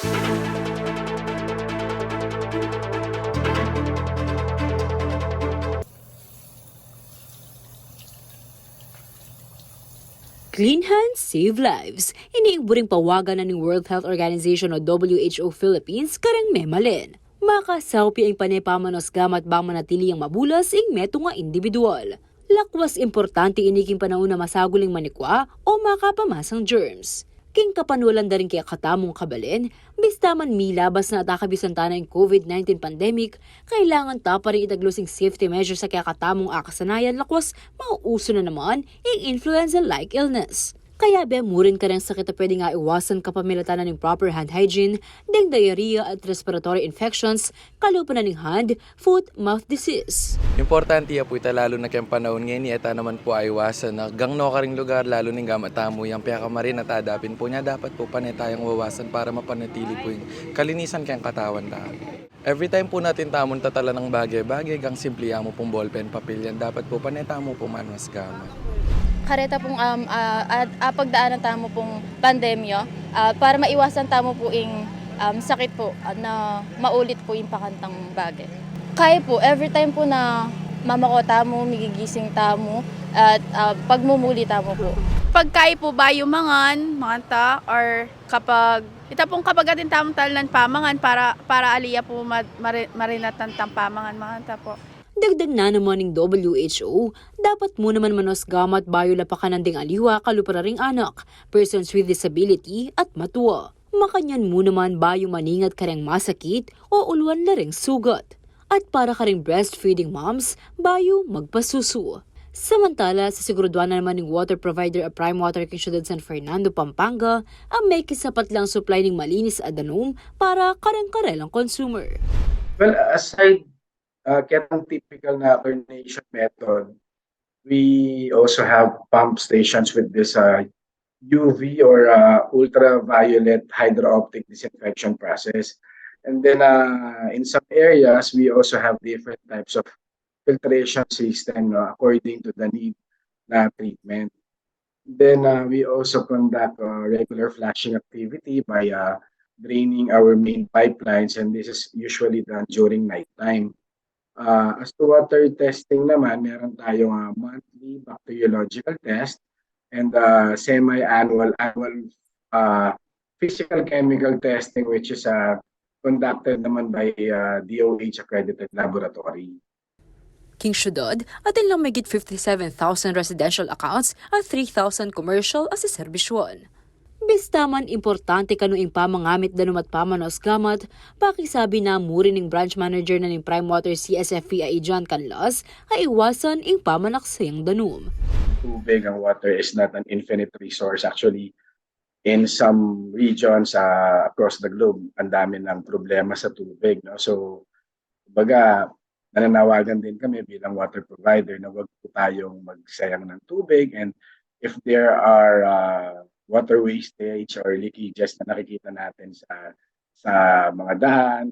Clean hands save lives. Iniigburing pawagan na ng World Health Organization o WHO Philippines karang memalin. Makasawpi ang panepamanos gamat bang manatili ang mabulas ing meto nga individual. Lakwas importante iniking panahon na masaguling manikwa o makapamasang germs. King kapanulan da rin kaya katamong kabalin, bista man milabas na atakabisantana ng COVID-19 pandemic, kailangan ta pa rin itaglosing safety measures sa kaya katamong akasanayan lakwas mauuso na naman yung influenza-like illness. Kaya bemurin ka rin sakit na pwede nga iwasan kapamilatan na ng proper hand hygiene, ding diarrhea at respiratory infections, kalupan na ng hand, foot, mouth disease. Importante po ita lalo na kayang panahon ngayon ita naman po ay iwasan na gangno ka ring lugar lalo ning gamatamo yung piyakamarin at adapin po niya dapat po panay tayong wawasan para mapanatili po yung kalinisan kayang katawan lahat. Every time po natin tamon tatala ng bagay-bagay gang simple mo pong ballpen papel yan dapat po panay tamo po manas gamay. Kareta pong pagdaanan tamo pong pandemya para maiwasan tamo po ing sakit po na maulit po yung pakantang bagay. Kaya po, every time po na mamako tamo, migigising tamo, at pagmumuli tamo po. Pagkaya po ba yung manganta, or kapag, atin tamang talan pamangan para aliya po marinatan tam pamangan manganta po. Dagdag na naman ng WHO, dapat mo naman manos gamat bayo lapakan ding aliwa kalupara ring anak, persons with disability at matuwa. Makanyan mo naman bayo maningat ka ring masakit o uluan na ring sugat. At para ka ring breastfeeding moms, bayo magpasusu. Samantala, sa siguraduhan na naman ng water provider a Prime Water King Ciudad San Fernando, Pampanga, ang may kisapat lang supply ng malinis at danom para kareng-karelang consumer. Well, aside kitang typical na chlorination method, we also have pump stations with this UV or ultraviolet hydro-optic disinfection process. And then in some areas, we also have different types of filtration system according to the need na treatment. Then we also conduct regular flushing activity by draining our main pipelines, and this is usually done during nighttime. As to water testing naman, meron tayong monthly bacteriological test and semi-annual physical chemical testing which is conducted naman by DOH accredited laboratory. King Ciudad, atin lang may 57,000 residential accounts at 3,000 commercial as a serbisyon. Bista man importante kanuing pamangamit danum at pamanos gamat, pakisabi na muri ning branch manager na ning Prime Water CSFP ay John Canlas, ay iwasan ing pamanaksayang danum. Tubig, ang water is not an infinite resource. Actually, in some regions across the globe, ang dami ng problema sa tubig. No? So, baga, nananawagan din kami bilang water provider na wag po tayong magsayang ng tubig, and if there are water wastage or leakages na nakikita natin sa mga dahan,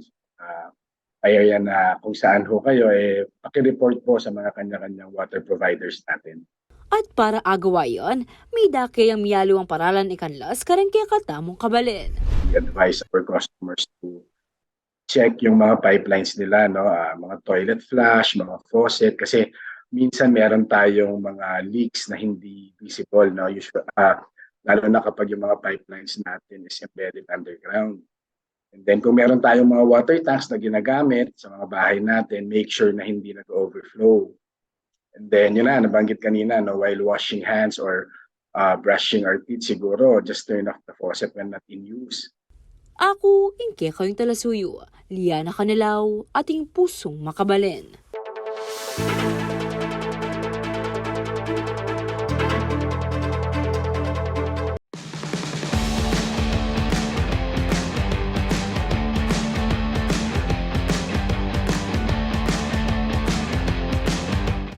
area na kung saan ho kayo, paki-report po sa mga kanya-kanyang water providers natin. At para agawayon, may dake ang miyalo ang paralan ikanlas karang kaya katamong kabalin. We advise our customers to check yung mga pipelines nila, no? Mga toilet flush, mga faucet, kasi minsan meron tayong mga leaks na hindi visible, no? Usually, lalo na kapag yung mga pipelines natin is embedded underground. And then kung meron tayong mga water tanks na ginagamit sa mga bahay natin, make sure na hindi nag-overflow. And then yun na, nabanggit kanina, no, while washing hands or brushing our teeth, siguro just turn off the faucet when not in use. Ako, ingke kayong talasuyo, Liana Canilaw, ating pusong makabalin.